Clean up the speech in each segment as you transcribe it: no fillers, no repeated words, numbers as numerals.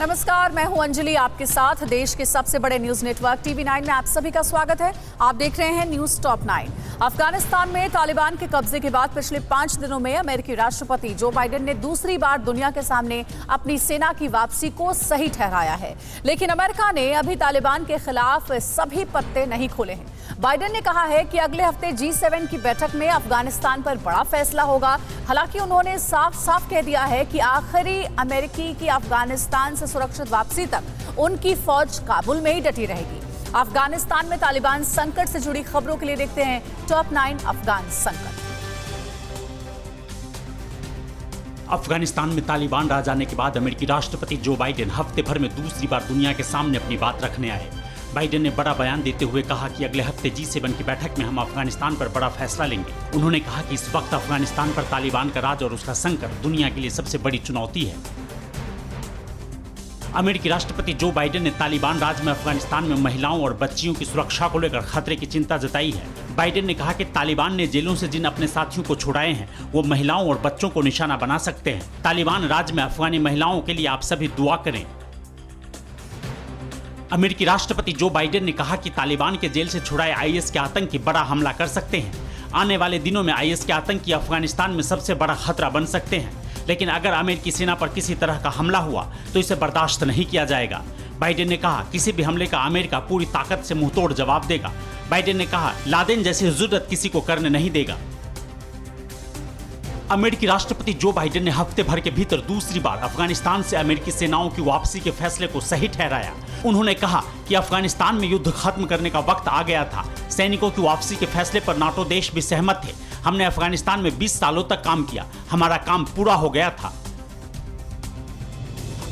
नमस्कार, मैं हूं अंजलि, आपके साथ देश के सबसे बड़े न्यूज नेटवर्क TV9 में आप सभी का स्वागत है। आप देख रहे हैं न्यूज टॉप 9। अफगानिस्तान में तालिबान के कब्जे के बाद पिछले 5 दिनों में अमेरिकी राष्ट्रपति जो बाइडेन ने दूसरी बार दुनिया के सामने अपनी सेना की वापसी को सही ठहराया है। लेकिन अमेरिका ने अभी तालिबान के खिलाफ सभी पत्ते नहीं खोले हैं। बाइडेन ने कहा है कि अगले हफ्ते G7 की बैठक में अफगानिस्तान पर बड़ा फैसला होगा। हालांकि उन्होंने साफ साफ कह दिया है कि आखिरी अमेरिकी की अफगानिस्तान से सुरक्षित वापसी तक उनकी फौज काबुल में ही डटी रहेगी। अफगानिस्तान में तालिबान संकट से जुड़ी खबरों के लिए देखते हैं टॉप 9 अफगान संकट। अफगानिस्तान में तालिबान राज आने के बाद अमेरिकी राष्ट्रपति जो बाइडेन हफ्ते भर में दूसरी बार दुनिया के सामने अपनी बात रखने आए। बाइडेन ने बड़ा बयान देते हुए कहा कि अगले हफ्ते G7 की बैठक में हम अफगानिस्तान पर बड़ा फैसला लेंगे। उन्होंने कहा कि इस वक्त अफगानिस्तान पर तालिबान का राज और उसका संकट दुनिया के लिए सबसे बड़ी चुनौती है। अमेरिकी राष्ट्रपति जो बाइडेन ने तालिबान राज में अफगानिस्तान में महिलाओं और बच्चियों की सुरक्षा को लेकर खतरे की चिंता जताई है। बाइडेन ने कहा कि तालिबान ने जेलों से जिन अपने साथियों को छुड़ाए हैं वो महिलाओं और बच्चों को निशाना बना सकते हैं। तालिबान राज में अफगानी महिलाओं के लिए आप सभी दुआ करें। अमेरिकी राष्ट्रपति जो बाइडेन ने कहा कि तालिबान के जेल से छुड़ाए IS के आतंकी बड़ा हमला कर सकते हैं। आने वाले दिनों में IS के आतंकी अफगानिस्तान में सबसे बड़ा खतरा बन सकते हैं। लेकिन अगर अमेरिकी सेना पर किसी तरह का हमला हुआ तो इसे बर्दाश्त नहीं किया जाएगा। बाइडेन ने कहा किसी भी हमले का अमेरिका पूरी ताकत से मुंहतोड़ जवाब देगा। बाइडेन ने कहा लादेन जैसी जुर्रत किसी को करने नहीं देगा। अमेरिकी राष्ट्रपति जो बाइडेन ने हफ्ते भर के भीतर दूसरी बार अफगानिस्तान से अमेरिकी सेनाओं की वापसी के फैसले को सही ठहराया। उन्होंने कहा कि अफगानिस्तान में युद्ध खत्म करने का वक्त आ गया था। सैनिकों की वापसी के फैसले पर नाटो देश भी सहमत थे। हमने अफगानिस्तान में 20 सालों तक काम किया, हमारा काम पूरा हो गया था।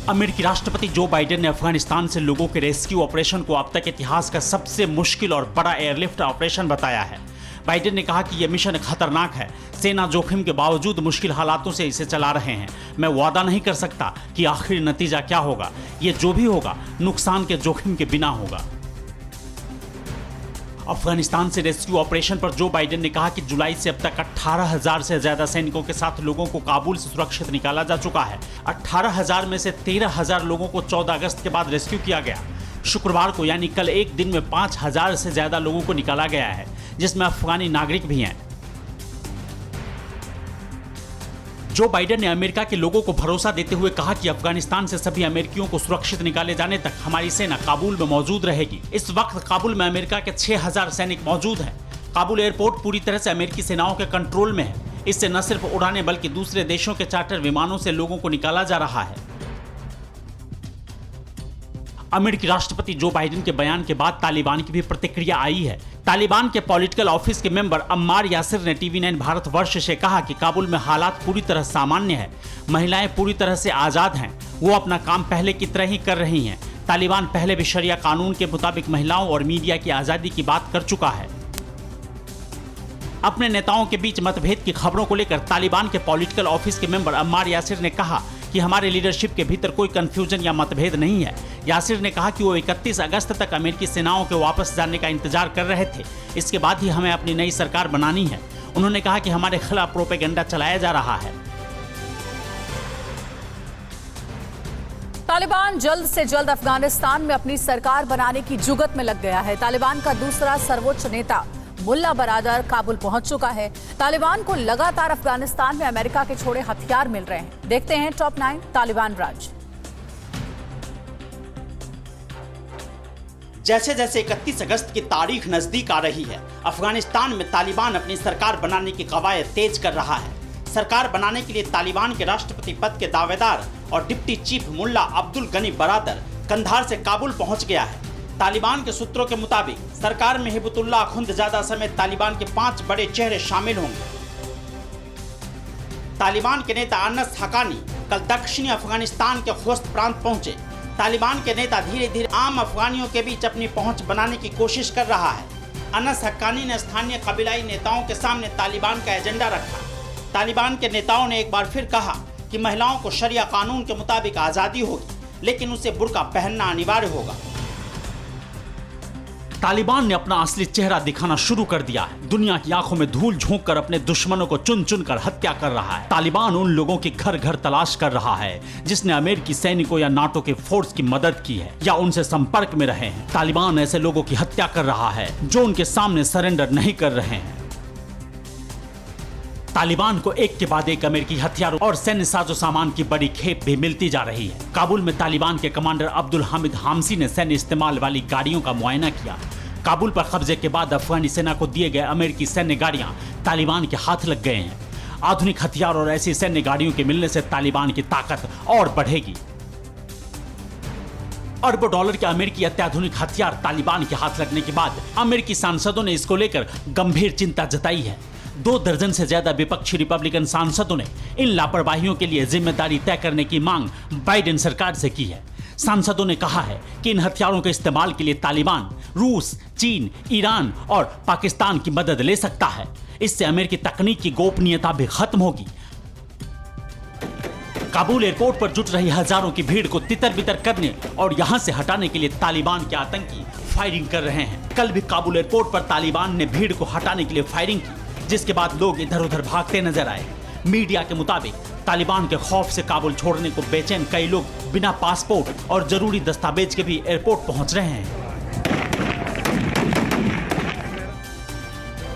अमेरिकी राष्ट्रपति जो बाइडेन ने अफगानिस्तान से लोगों के रेस्क्यू ऑपरेशन को अब तक इतिहास का सबसे मुश्किल और बड़ा एयरलिफ्ट ऑपरेशन बताया है। बाइडेन ने कहा कि यह मिशन खतरनाक है। सेना जोखिम के बावजूद मुश्किल हालातों से इसे चला रहे हैं। मैं वादा नहीं कर सकता कि आखिरी नतीजा क्या होगा। ये जो भी होगा नुकसान के जोखिम के बिना होगा। अफगानिस्तान से रेस्क्यू ऑपरेशन पर जो बाइडेन ने कहा कि जुलाई से अब तक 18,000 से ज्यादा सैनिकों के साथ लोगों को काबुल से सुरक्षित निकाला जा चुका है। 18,000 में से 13,000 लोगों को 14 अगस्त के बाद रेस्क्यू किया गया। शुक्रवार को यानी कल एक दिन में 5,000 से ज्यादा लोगों को निकाला गया है, जिसमें अफगानी नागरिक भी हैं। जो बाइडेन ने अमेरिका के लोगों को भरोसा देते हुए कहा कि अफगानिस्तान से सभी अमेरिकियों को सुरक्षित निकाले जाने तक हमारी सेना काबुल में मौजूद रहेगी। इस वक्त काबुल में अमेरिका के 6,000 सैनिक मौजूद हैं। काबुल एयरपोर्ट पूरी तरह से अमेरिकी सेनाओं के कंट्रोल में है। इससे न सिर्फ उड़ानें बल्कि दूसरे देशों के चार्टर विमानों से लोगों को निकाला जा रहा है। अमेरिकी राष्ट्रपति जो बाइडेन के बयान के बाद तालिबान की भी प्रतिक्रिया आई है। तालिबान के पॉलिटिकल ऑफिस के मेंबर अम्मार यासिर ने TV9 भारतवर्ष से कहा कि काबुल में हालात पूरी तरह सामान्य है। महिलाएं पूरी तरह से आजाद हैं। वो अपना काम पहले की तरह ही कर रही हैं। तालिबान पहले भी शरिया कानून के मुताबिक महिलाओं और मीडिया की आजादी की बात कर चुका है। अपने नेताओं के बीच मतभेद की खबरों को लेकर तालिबान के पॉलिटिकल ऑफिस के मेंबर अम्मार यासिर ने कहा कि हमारे लीडरशिप के भीतर कोई कंफ्यूजन या मतभेद नहीं है। यासिर ने कहा कि वो 31 अगस्त तक अमेरिकी सेनाओं के वापस जाने का इंतजार कर रहे थे। इसके बाद ही हमें अपनी नई सरकार बनानी है। उन्होंने कहा कि हमारे खिलाफ प्रोपेगेंडा चलाया जा रहा है। तालिबान जल्द से जल्द अफगानिस्तान में अपनी सरकार बनाने की जुगत में लग गया है। तालिबान का दूसरा सर्वोच्च नेता मुल्ला बरादर काबुल पहुंच चुका है। तालिबान को लगातार अफगानिस्तान में अमेरिका के छोड़े हथियार मिल रहे हैं। देखते हैं टॉप 9 तालिबान राज। जैसे जैसे 31 अगस्त की तारीख नजदीक आ रही है, अफगानिस्तान में तालिबान अपनी सरकार बनाने की कवायद तेज कर रहा है। सरकार बनाने के लिए तालिबान के राष्ट्रपति पद के दावेदार और डिप्टी चीफ मुल्ला अब्दुल गनी बरादर कंधार से काबुल पहुंच गया है। तालिबान के सूत्रों के मुताबिक सरकार में हिबतुल्लाह अखुंदजादा समेत तालिबान के 5 बड़े चेहरे शामिल होंगे। तालिबान के नेता अनस हकानी कल दक्षिणी अफगानिस्तान के खोस्त प्रांत पहुंचे। तालिबान के नेता धीरे धीरे आम अफगानियों के बीच अपनी पहुंच बनाने की कोशिश कर रहा है। अनस हक्कानी ने स्थानीय कबीलाई नेताओं के सामने तालिबान का एजेंडा रखा। तालिबान के नेताओं ने एक बार फिर कहा कि महिलाओं को शरिया कानून के मुताबिक आज़ादी होगी, लेकिन उसे बुर्का पहनना अनिवार्य होगा। तालिबान ने अपना असली चेहरा दिखाना शुरू कर दिया है। दुनिया की आंखों में धूल झोंक कर अपने दुश्मनों को चुन चुन कर हत्या कर रहा है। तालिबान उन लोगों की घर घर तलाश कर रहा है जिसने अमेरिकी सैनिकों या नाटो के फोर्स की मदद की है या उनसे संपर्क में रहे हैं। तालिबान ऐसे लोगों की हत्या कर रहा है जो उनके सामने सरेंडर नहीं कर रहे हैं। तालिबान को एक के बाद एक अमेरिकी हथियारों और सैन्य साजो सामान की बड़ी खेप भी मिलती जा रही है। काबुल में तालिबान के कमांडर अब्दुल हामिद हामसी ने सैन्य इस्तेमाल वाली गाड़ियों का मुआयना किया। काबुल पर कब्जे के बाद अफगानी सेना को दिए गए अमेरिकी सैन्य गाड़ियां तालिबान के हाथ लग गए हैं। आधुनिक हथियार और ऐसी सैन्य गाड़ियों के मिलने से तालिबान की ताकत और बढ़ेगी। अरबों डॉलर के अमेरिकी अत्याधुनिक हथियार तालिबान के हाथ लगने के बाद अमेरिकी सांसदों ने इसको लेकर गंभीर चिंता जताई है। 2 दर्जन से ज्यादा विपक्षी रिपब्लिकन सांसदों ने इन लापरवाहियों के लिए जिम्मेदारी तय करने की मांग बाइडेन सरकार से की है। सांसदों ने कहा है कि इन हथियारों के इस्तेमाल के लिए तालिबान रूस, चीन, ईरान और पाकिस्तान की मदद ले सकता है। इससे अमेरिकी तकनीक की गोपनीयता भी खत्म होगी। काबुल एयरपोर्ट पर जुट रही हजारों की भीड़ को तितर बितर करने और यहां से हटाने के लिए तालिबान के आतंकी फायरिंग कर रहे हैं। कल भी काबुल एयरपोर्ट पर तालिबान ने भीड़ को हटाने के लिए फायरिंग की, जिसके बाद लोग इधर उधर भागते नजर आए। मीडिया के मुताबिक तालिबान के खौफ से काबुल छोड़ने को बेचैन कई लोग बिना पासपोर्ट और जरूरी दस्तावेज के भी एयरपोर्ट पहुंच रहे हैं।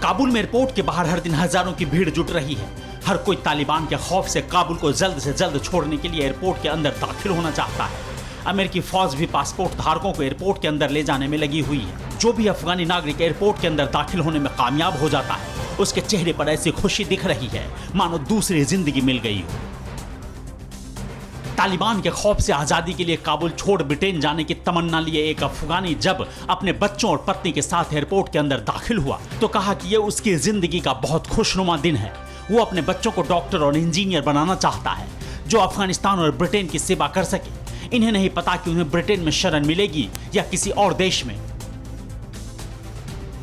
काबुल में एयरपोर्ट के बाहर हर दिन हजारों की भीड़ जुट रही है। हर कोई तालिबान के खौफ से काबुल को जल्द से जल्द छोड़ने के लिए एयरपोर्ट के अंदर दाखिल होना चाहता है। अमेरिकी फौज भी पासपोर्ट धारकों को एयरपोर्ट के अंदर ले जाने में लगी हुई है। जो भी अफगानी नागरिक एयरपोर्ट के अंदर दाखिल होने में कामयाब हो जाता है, उसके चेहरे पर ऐसी खुशी दिख रही है मानो दूसरी जिंदगी मिल गई हो। तालिबान के खौफ से आजादी के लिए काबुल छोड़ ब्रिटेन जाने की तमन्ना लिए एक अफगानी जब अपने बच्चों और पत्नी के साथ एयरपोर्ट के अंदर दाखिल हुआ तो कहा कि यह उसकी जिंदगी का बहुत खुशनुमा दिन है। वो अपने बच्चों को डॉक्टर और इंजीनियर बनाना चाहता है जो अफगानिस्तान और ब्रिटेन की सेवा कर सके। इन्हें नहीं पता कि उन्हें ब्रिटेन में शरण मिलेगी या किसी और देश में।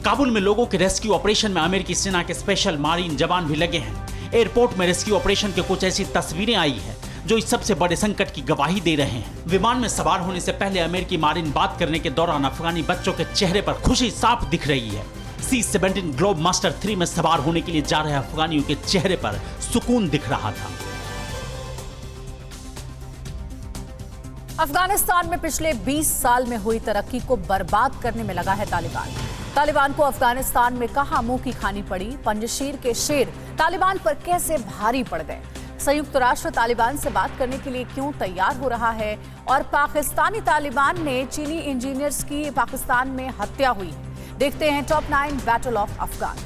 काबुल में लोगों के रेस्क्यू ऑपरेशन में अमेरिकी सेना के स्पेशल मारीन जवान भी लगे हैं। एयरपोर्ट में रेस्क्यू ऑपरेशन के कुछ ऐसी तस्वीरें आई हैं जो इस सबसे बड़े संकट की गवाही दे रहे हैं। विमान में सवार होने से पहले अमेरिकी मारीन बात करने के दौरान अफगानी बच्चों के चेहरे पर खुशी साफ दिख रही है। C-17 ग्लोब मास्टर 3 में सवार होने के लिए जा रहे अफगानियों के चेहरे पर सुकून दिख रहा था। अफगानिस्तान में पिछले 20 साल में हुई तरक्की को बर्बाद करने में लगा है तालिबान। तालिबान को अफगानिस्तान में कहां मुंह की खानी पड़ी, पंजशीर के शेर तालिबान पर कैसे भारी पड़ गए, संयुक्त राष्ट्र तालिबान से बात करने के लिए क्यों तैयार हो रहा है और पाकिस्तानी तालिबान ने चीनी इंजीनियर्स की पाकिस्तान में हत्या हुई। देखते हैं top 9 battle of Afghan.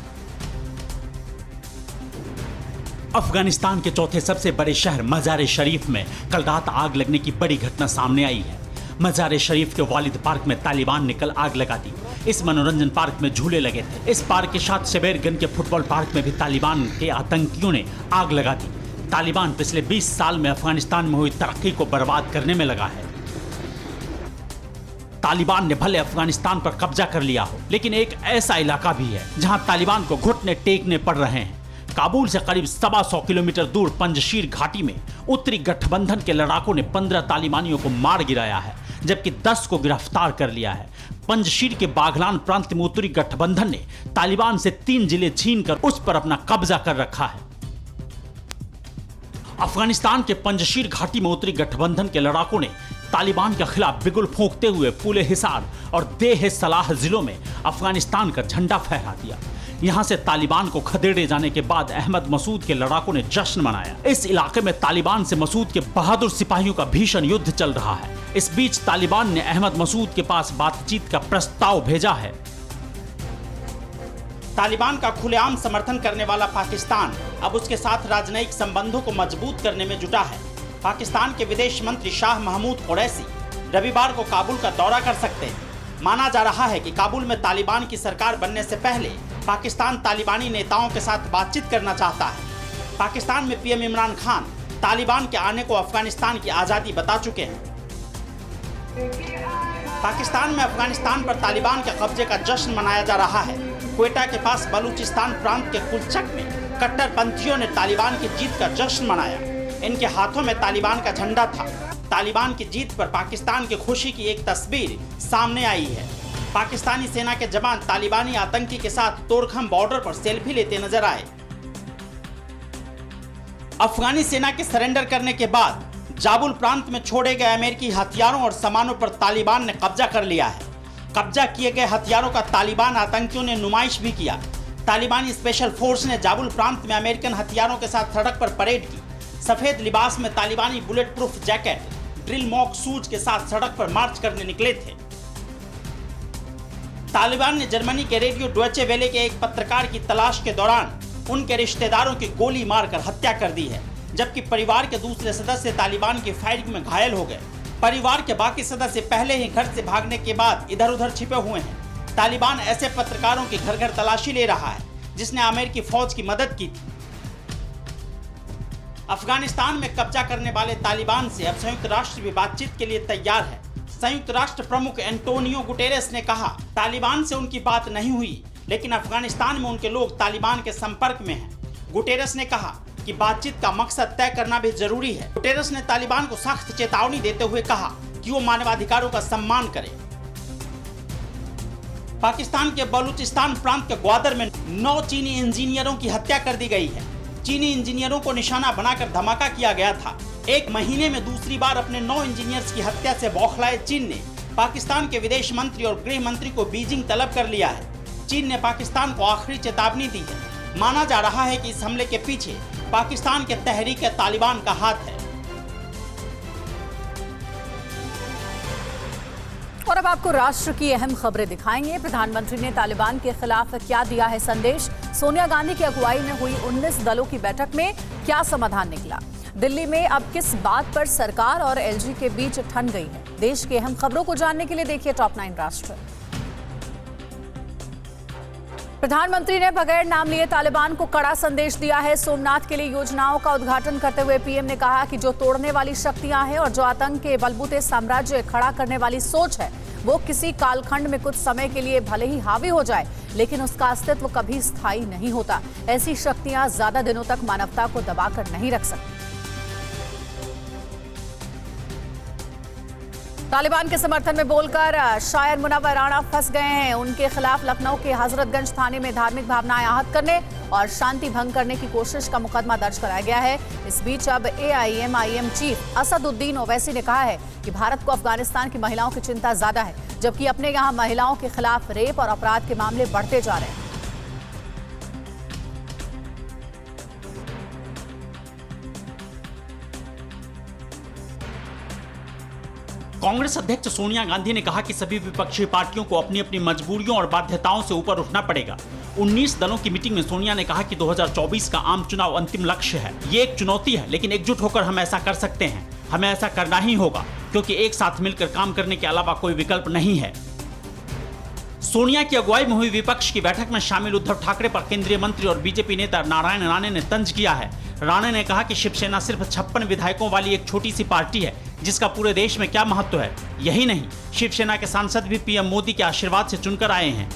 Afghanistan के चौथे सबसे बड़े शहर मजार-ए-शरीफ में कल रात आग लगने की बड़ी घटना सामने आई है। मजार-ए-शरीफ के वालिद पार्क में तालिबान ने कल आग लगा दी। इस मनोरंजन पार्क में झूले लगे थे। इस पार्क के साथ शेबेरगन के फुटबॉल पार्क में भी तालिबान के आतंकियों ने आग लगा दी। तालिबान पिछले 20 साल में अफगानिस्तान में हुई तरक्की को बर्बाद करने में लगा है। तालिबान ने भले अफगानिस्तान पर कब्जा कर लिया हो, लेकिन एक ऐसा इलाका भी है जहां तालिबान को घुटने टेकने पड़ रहे हैं। काबुल से करीब 125 किलोमीटर दूर पंजशीर घाटी में उत्तरी गठबंधन के लड़ाकों ने 15 तालिबानियों को मार गिराया है, जबकि 10 को गिरफ्तार कर लिया है। पंजशीर के बागलान प्रांत में उत्तरी गठबंधन ने तालिबान से 3 जिले छीनकर उस पर अपना कब्जा कर रखा है। अफगानिस्तान के पंजशीर घाटी में उत्तरी गठबंधन के लड़ाकों ने तालिबान के खिलाफ बिगुल फूंकते हुए फूले हिसार और देह सलाह जिलों में अफगानिस्तान का झंडा फहरा दिया। यहां से तालिबान को खदेड़े जाने के बाद अहमद मसूद के लड़ाकों ने जश्न मनाया। इस इलाके में तालिबान से मसूद के बहादुर सिपाहियों का भीषण युद्ध चल रहा है। इस बीच तालिबान ने अहमद मसूद के पास बातचीत का प्रस्ताव भेजा है। तालिबान का खुलेआम समर्थन करने वाला पाकिस्तान अब उसके साथ राजनयिक संबंधों को मजबूत करने में जुटा है। पाकिस्तान के विदेश मंत्री शाह महमूद कुरैशी रविवार को काबुल का दौरा कर सकते हैं। माना जा रहा है कि काबुल में तालिबान की सरकार बनने से पहले पाकिस्तान तालिबानी नेताओं के साथ बातचीत करना चाहता है। पाकिस्तान में पीएम इमरान खान तालिबान के आने को अफगानिस्तान की आज़ादी बता चुके हैं। पाकिस्तान में अफगानिस्तान पर तालिबान के कब्जे का जश्न मनाया जा रहा है। क्वेटा के पास बलूचिस्तान प्रांत के कुलचक में कट्टरपंथियों ने तालिबान की जीत का जश्न मनाया। इनके हाथों में तालिबान का झंडा था। तालिबान की जीत पर पाकिस्तान की खुशी की एक तस्वीर सामने आई है। पाकिस्तानी सेना के जवान तालिबानी आतंकी के साथ तोरखम बॉर्डर पर सेल्फी लेते नजर आए। अफगानी सेना के सरेंडर करने के बाद जाबुल प्रांत में छोड़े गए अमेरिकी हथियारों और सामानों पर तालिबान ने कब्जा कर लिया है। कब्जा किए गए हथियारों का तालिबान आतंकियों ने नुमाइश भी किया। तालिबानी स्पेशल फोर्स ने जाबुल प्रांत में अमेरिकन हथियारों के साथ सड़क पर परेड की। सफेद लिबास में तालिबानी bullet proof jacket, drill mock shoes के साथ सड़क पर मार्च करने निकले थे। तालिबान ने जर्मनी के रेडियो डॉयचे वेले के एक पत्रकार की तलाश के दौरान उनके रिश्तेदारों की गोली मारकर हत्या कर दी है, जबकि परिवार के दूसरे सदस्य तालिबान की फायरिंग में घायल हो गए। परिवार के बाकी सदस्य पहले ही घर से भागने के बाद इधर उधर छिपे हुए हैं। तालिबान ऐसे पत्रकारों की घर घर तलाशी ले रहा है जिसने अमेरिकी फौज की मदद की थी। अफगानिस्तान में कब्जा करने वाले तालिबान से अब संयुक्त राष्ट्र भी बातचीत के लिए तैयार है। संयुक्त राष्ट्र प्रमुख एंटोनियो गुटेरेस ने कहा, तालिबान से उनकी बात नहीं हुई, लेकिन अफगानिस्तान में उनके लोग तालिबान के संपर्क में हैं। गुटेरेस ने कहा कि बातचीत का मकसद तय करना भी जरूरी है। गुटेरेस ने तालिबान को सख्त चेतावनी देते हुए कहा कि वो मानवाधिकारों का सम्मान करे। पाकिस्तान के बलूचिस्तान प्रांत के ग्वादर में 9 चीनी इंजीनियरों की हत्या कर दी गई है। चीनी इंजीनियरों को निशाना बनाकर धमाका किया गया था। एक महीने में दूसरी बार अपने 9 इंजीनियर्स की हत्या से बौखलाए चीन ने पाकिस्तान के विदेश मंत्री और गृह मंत्री को बीजिंग तलब कर लिया है। चीन ने पाकिस्तान को आखिरी चेतावनी दी है। माना जा रहा है कि इस हमले के पीछे पाकिस्तान के तहरीक तालिबान का हाथ है। और अब आपको राष्ट्र की अहम खबरें दिखाएंगे। प्रधानमंत्री ने तालिबान के खिलाफ क्या दिया है संदेश? सोनिया गांधी की अगुवाई में हुई 19 दलों की बैठक में क्या समाधान निकला? दिल्ली में अब किस बात पर सरकार और एलजी के बीच ठन गई है? देश की अहम खबरों को जानने के लिए देखिए टॉप 9 राष्ट्र। प्रधानमंत्री ने बगैर नाम लिए तालिबान को कड़ा संदेश दिया है। सोमनाथ के लिए योजनाओं का उद्घाटन करते हुए पीएम ने कहा कि जो तोड़ने वाली शक्तियां हैं और जो आतंक के बलबूते साम्राज्य खड़ा करने वाली सोच है, वो किसी कालखंड में कुछ समय के लिए भले ही हावी हो जाए, लेकिन उसका अस्तित्व कभी स्थायी नहीं होता। ऐसी शक्तियां ज्यादा दिनों तक मानवता को दबाकर नहीं रख सकती। तालिबान के समर्थन में बोलकर शायर मुनव्वर राणा फंस गए हैं। उनके खिलाफ लखनऊ के हजरतगंज थाने में धार्मिक भावनाएं आहत करने और शांति भंग करने की कोशिश का मुकदमा दर्ज कराया गया है। इस बीच अब एआईएमआईएम चीफ असदुद्दीन ओवैसी ने कहा है कि भारत को अफगानिस्तान की महिलाओं की चिंता ज्यादा है, जबकि अपने यहाँ महिलाओं के खिलाफ रेप और अपराध के मामले बढ़ते जा रहे हैं। कांग्रेस अध्यक्ष सोनिया गांधी ने कहा कि सभी विपक्षी पार्टियों को अपनी अपनी मजबूरियों और बाध्यताओं से ऊपर उठना पड़ेगा। 19 दलों की मीटिंग में सोनिया ने कहा कि 2024 का आम चुनाव अंतिम लक्ष्य है। ये एक चुनौती है, लेकिन एकजुट होकर हम ऐसा कर सकते हैं। हमें ऐसा करना ही होगा, क्योंकि एक साथ मिलकर काम करने के अलावा कोई विकल्प नहीं है। सोनिया की अगुवाई में हुई विपक्ष की बैठक में शामिल उद्धव ठाकरे पर केंद्रीय मंत्री और बीजेपी नेता नारायण राणे ने तंज किया है। राणे ने कहा कि शिवसेना सिर्फ 56 विधायकों वाली एक छोटी सी पार्टी है, जिसका पूरे देश में क्या महत्व है। यही नहीं, शिवसेना के सांसद भी पीएम मोदी के आशीर्वाद से चुनकर आए हैं।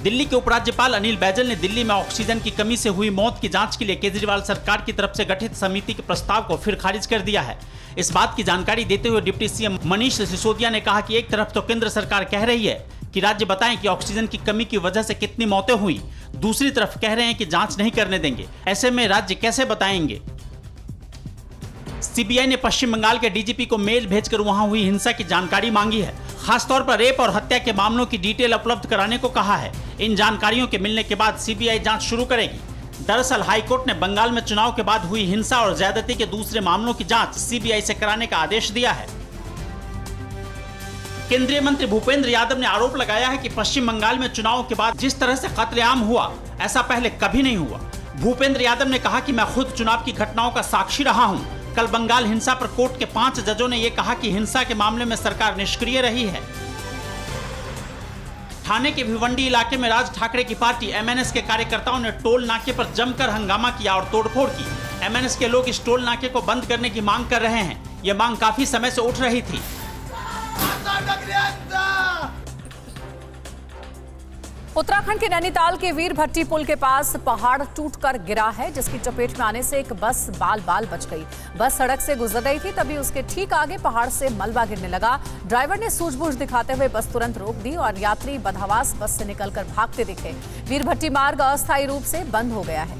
दिल्ली के उपराज्यपाल अनिल बैजल ने दिल्ली में ऑक्सीजन की कमी से हुई मौत की जांच के लिए केजरीवाल सरकार की तरफ से गठित समिति के प्रस्ताव को फिर खारिज कर दिया है। इस बात की जानकारी देते हुए डिप्टी सीएम मनीष सिसोदिया ने कहा कि एक तरफ तो केंद्र सरकार कह रही है कि राज्य बताएं कि ऑक्सीजन की कमी की वजह से कितनी मौतें हुई, दूसरी तरफ कह रहे हैं कि जांच नहीं करने देंगे। ऐसे में राज्य कैसे बताएंगे? सीबीआई ने पश्चिम बंगाल के डीजीपी को मेल भेजकर वहां हुई हिंसा की जानकारी मांगी है। खासतौर पर रेप और हत्या के मामलों की डिटेल उपलब्ध कराने को कहा है। इन जानकारियों के मिलने के बाद सीबीआई जांच शुरू करेगी। दरअसल हाईकोर्ट ने बंगाल में चुनाव के बाद हुई हिंसा और ज्यादती के दूसरे मामलों की जांच सीबीआई से कराने का आदेश दिया है। केंद्रीय मंत्री भूपेंद्र यादव ने आरोप लगाया है कि पश्चिम बंगाल में चुनाव के बाद जिस तरह से कत्लेआम हुआ, ऐसा पहले कभी नहीं हुआ। भूपेंद्र यादव ने कहा कि मैं खुद चुनाव की घटनाओं का साक्षी रहा हूं। कल बंगाल हिंसा पर कोर्ट के 5 जजों ने यह कहा कि हिंसा के मामले में सरकार निष्क्रिय रही है। ठाणे के भिवंडी इलाके में राज ठाकरे की पार्टी एमएनएस के कार्यकर्ताओं ने टोल नाके पर जमकर हंगामा किया और तोड़फोड़ की। एमएनएस के लोग इस टोल नाके को बंद करने की मांग कर रहे हैं। यह मांग काफी समय से उठ रही थी। उत्तराखंड के नैनीताल के वीर भट्टी पुल के पास पहाड़ टूटकर गिरा है, जिसकी चपेट में आने से एक बस बाल बाल बच गई। बस सड़क से गुजर रही थी, तभी उसके ठीक आगे पहाड़ से मलबा गिरने लगा। ड्राइवर ने सूझबूझ दिखाते हुए बस तुरंत रोक दी और यात्री बदहवास बस से निकलकर भागते दिखे। वीर भट्टी मार्ग अस्थायी रूप से बंद हो गया है।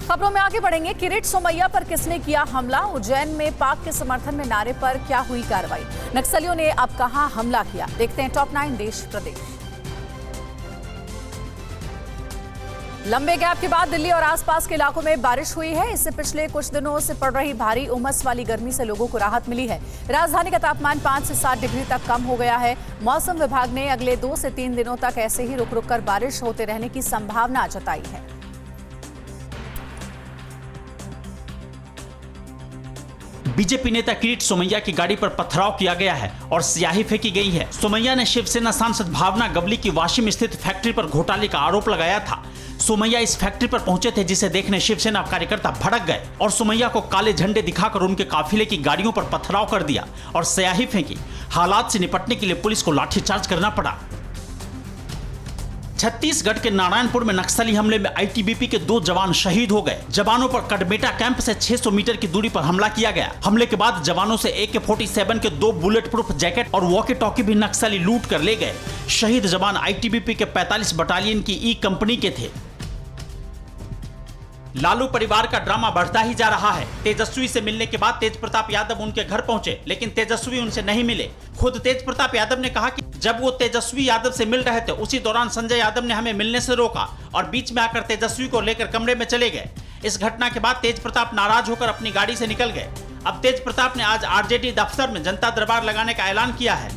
खबरों में आगे बढ़ेंगे। किरीट सोमैया पर किसने किया हमला? उज्जैन में पाक के समर्थन में नारे पर क्या हुई कार्रवाई? नक्सलियों ने अब कहां हमला किया? देखते हैं टॉप 9 देश प्रदेश। लंबे गैप के बाद दिल्ली और आसपास के इलाकों में बारिश हुई है। इससे पिछले कुछ दिनों से पड़ रही भारी उमस वाली गर्मी से लोगों को राहत मिली है। राजधानी का तापमान 5 से 7 डिग्री तक कम हो गया है। मौसम विभाग ने अगले 2 से 3 दिनों तक ऐसे ही रुक रुक कर बारिश होते रहने की संभावना जताई है। बीजेपी नेता किरीट सोमैया की गाड़ी पर पथराव किया गया है और स्याही फेंकी गई है। सोमैया ने शिवसेना सांसद भावना गवली की वाशिम स्थित फैक्ट्री पर घोटाले का आरोप लगाया था। सोमैया इस फैक्ट्री पर पहुंचे थे, जिसे देखने शिवसेना कार्यकर्ता भड़क गए और सोमैया को काले झंडे दिखाकर उनके काफिले की गाड़ियों पर पथराव कर दिया और स्याही फेंकी। हालात से निपटने के लिए पुलिस को लाठीचार्ज करना पड़ा। छत्तीसगढ़ के नारायणपुर में नक्सली हमले में आईटीबीपी के 2 जवान शहीद हो गए। जवानों पर कडमेटा कैंप से 600 मीटर की दूरी पर हमला किया गया। हमले के बाद जवानों से AK-47 के 2 बुलेट प्रूफ जैकेट और वॉकी टॉकी भी नक्सली लूट कर ले गए। शहीद जवान आईटीबीपी के 45 बटालियन की ई कंपनी के थे। लालू परिवार का ड्रामा बढ़ता ही जा रहा है। तेजस्वी से मिलने के बाद तेज प्रताप यादव उनके घर पहुंचे, लेकिन तेजस्वी उनसे नहीं मिले। खुद तेज प्रताप यादव ने कहा कि जब वो तेजस्वी यादव से मिल रहे थे, उसी दौरान संजय यादव ने हमें मिलने से रोका और बीच में आकर तेजस्वी को लेकर कमरे में चले गए। इस घटना के बाद तेज प्रताप नाराज होकर अपनी गाड़ी से निकल गए। अब तेज प्रताप ने आज आरजेडी दफ्तर में जनता दरबार लगाने का ऐलान किया है।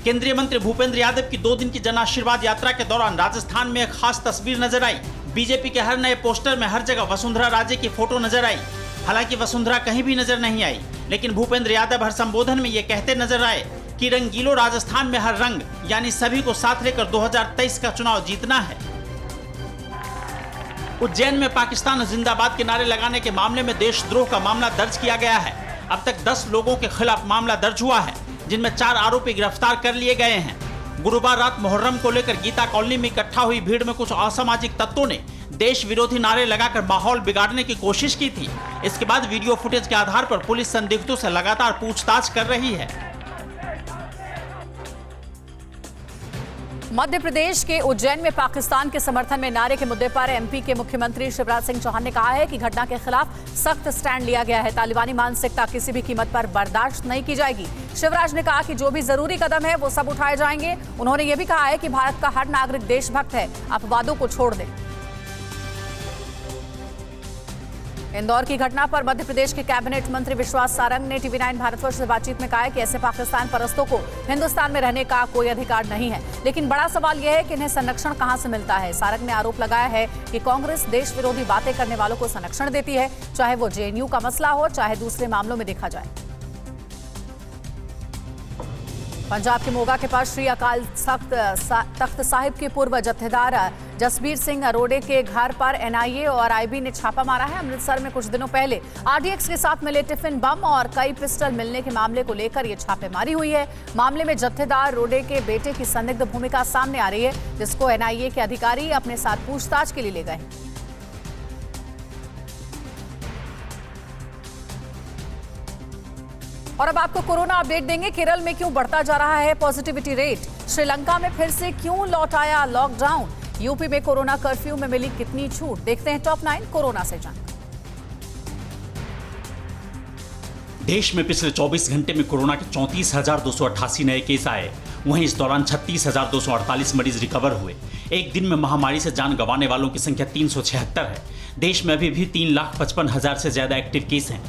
केंद्रीय मंत्री भूपेंद्र यादव की 2 दिन की जन आशीर्वाद यात्रा के दौरान राजस्थान में एक खास तस्वीर नजर आई। बीजेपी के हर नए पोस्टर में हर जगह वसुंधरा राजे की फोटो नजर आई। हालांकि वसुंधरा कहीं भी नजर नहीं आई, लेकिन भूपेंद्र यादव हर संबोधन में ये कहते नजर आए कि रंगीलो राजस्थान में हर रंग, यानी सभी को साथ लेकर 2023 का चुनाव जीतना है। उज्जैन में पाकिस्तान जिंदाबाद के नारे लगाने के मामले में देशद्रोह का मामला दर्ज किया गया है। अब तक 10 लोगों के खिलाफ मामला दर्ज हुआ है, जिनमें 4 आरोपी गिरफ्तार कर लिए गए हैं। गुरुवार रात मुहर्रम को लेकर गीता कॉलोनी में इकट्ठा हुई भीड़ में कुछ असामाजिक तत्वों ने देश विरोधी नारे लगाकर माहौल बिगाड़ने की कोशिश की थी। इसके बाद वीडियो फुटेज के आधार पर पुलिस संदिग्धों से लगातार पूछताछ कर रही है। मध्य प्रदेश के उज्जैन में पाकिस्तान के समर्थन में नारे के मुद्दे पर MP के मुख्यमंत्री शिवराज सिंह चौहान ने कहा है कि घटना के खिलाफ सख्त स्टैंड लिया गया है। तालिबानी मानसिकता किसी भी कीमत पर बर्दाश्त नहीं की जाएगी। शिवराज ने कहा कि जो भी जरूरी कदम है वो सब उठाए जाएंगे। उन्होंने ये भी कहा है कि भारत का हर नागरिक देशभक्त है, अपवादों को छोड़ दें। इंदौर की घटना पर मध्य प्रदेश के कैबिनेट मंत्री विश्वास सारंग ने TV9 भारतवर्ष से बातचीत में कहा है कि ऐसे पाकिस्तान परस्तों को हिंदुस्तान में रहने का कोई अधिकार नहीं है, लेकिन बड़ा सवाल यह है कि इन्हें संरक्षण कहां से मिलता है। सारंग ने आरोप लगाया है कि कांग्रेस देश विरोधी बातें करने वालों को संरक्षण देती है, चाहे वो JNU का मसला हो, चाहे दूसरे मामलों में देखा जाए। पंजाब के मोगा के पास श्री अकाल तख्त साहिब के पूर्व जत्थेदार जसबीर सिंह अरोड़े के घर पर NIA और IB ने छापा मारा है। अमृतसर में कुछ दिनों पहले RDX के साथ मिले टिफिन बम और कई पिस्टल मिलने के मामले को लेकर ये छापेमारी हुई है। मामले में जत्थेदार रोडे के बेटे की संदिग्ध भूमिका सामने आ रही है, जिसको NIA के अधिकारी अपने साथ पूछताछ के लिए ले गए। और अब आपको कोरोना अपडेट देंगे। केरल में क्यों बढ़ता जा रहा है पॉजिटिविटी रेट? श्रीलंका में फिर से क्यों लौट आया लॉकडाउन? यूपी में कोरोना कर्फ्यू में मिली कितनी छूट? देखते हैं टॉप 9 कोरोना से जानकर। देश में पिछले 24 घंटे में कोरोना के 34,288 नए केस आए। वहीं इस दौरान 36,248 मरीज रिकवर हुए। एक दिन में महामारी से जान गंवाने वालों की संख्या 376 है। देश में अभी भी 3,55,000 से ज्यादा एक्टिव केस हैं।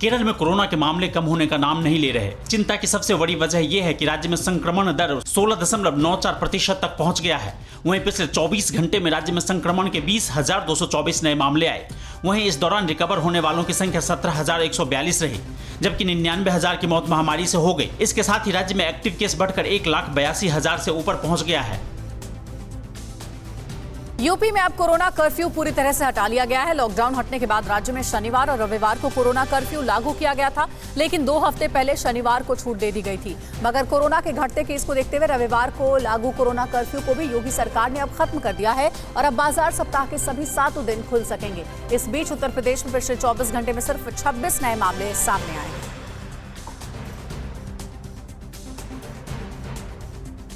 केरल में कोरोना के मामले कम होने का नाम नहीं ले रहे। चिंता की सबसे बड़ी वजह यह है कि राज्य में संक्रमण दर 16.94% तक पहुंच गया है। वहीं पिछले 24 घंटे में राज्य में संक्रमण के 20,224 नए मामले आए। वहीं इस दौरान रिकवर होने वालों की संख्या 17,142 रही, जबकि 99,000 की मौत महामारी से हो गई। इसके साथ ही राज्य में एक्टिव केस बढ़कर 1,82,000 से ऊपर पहुंच गया है। यूपी में अब कोरोना कर्फ्यू पूरी तरह से हटा लिया गया है। लॉकडाउन हटने के बाद राज्य में शनिवार और रविवार को कोरोना कर्फ्यू लागू किया गया था, लेकिन 2 हफ्ते पहले शनिवार को छूट दे दी गई थी। मगर कोरोना के घटते केस को देखते हुए रविवार को लागू कोरोना कर्फ्यू को भी योगी सरकार ने अब खत्म कर दिया है और अब बाजार सप्ताह के सभी 7 दिन खुल सकेंगे। इस बीच उत्तर प्रदेश में पिछले 24 घंटे में सिर्फ 26 नए मामले सामने आए।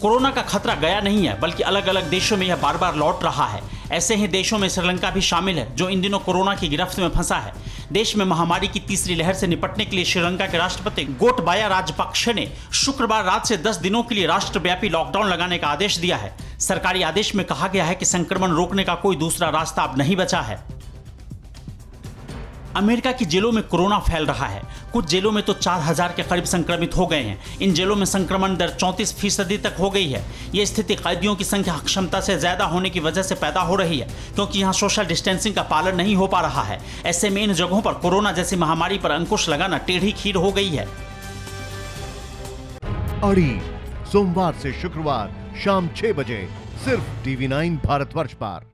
कोरोना का खतरा गया नहीं है, बल्कि अलग अलग देशों में यह बार बार लौट रहा है। ऐसे ही देशों में श्रीलंका भी शामिल है, जो इन दिनों कोरोना की गिरफ्त में फंसा है। देश में महामारी की तीसरी लहर से निपटने के लिए श्रीलंका के राष्ट्रपति गोटबाया राजपक्षे ने शुक्रवार रात से 10 दिनों के लिए राष्ट्रव्यापी लॉकडाउन लगाने का आदेश दिया है। सरकारी आदेश में कहा गया है कि संक्रमण रोकने का कोई दूसरा रास्ता अब नहीं बचा है। अमेरिका की जेलों में कोरोना फैल रहा है। कुछ जेलों में तो 4000 के करीब संक्रमित हो गए हैं। इन जेलों में संक्रमण दर 34% तक हो गई है। ये स्थिति कैदियों की संख्या क्षमता से ज्यादा होने की वजह से पैदा हो रही है, क्योंकि यहाँ सोशल डिस्टेंसिंग का पालन नहीं हो पा रहा है। ऐसे में इन जगहों पर कोरोना जैसी महामारी पर अंकुश लगाना टेढ़ी खीर हो गई है। अड़ी सोमवार से शुक्रवार शाम 6 बजे सिर्फ TV9 भारतवर्ष पर।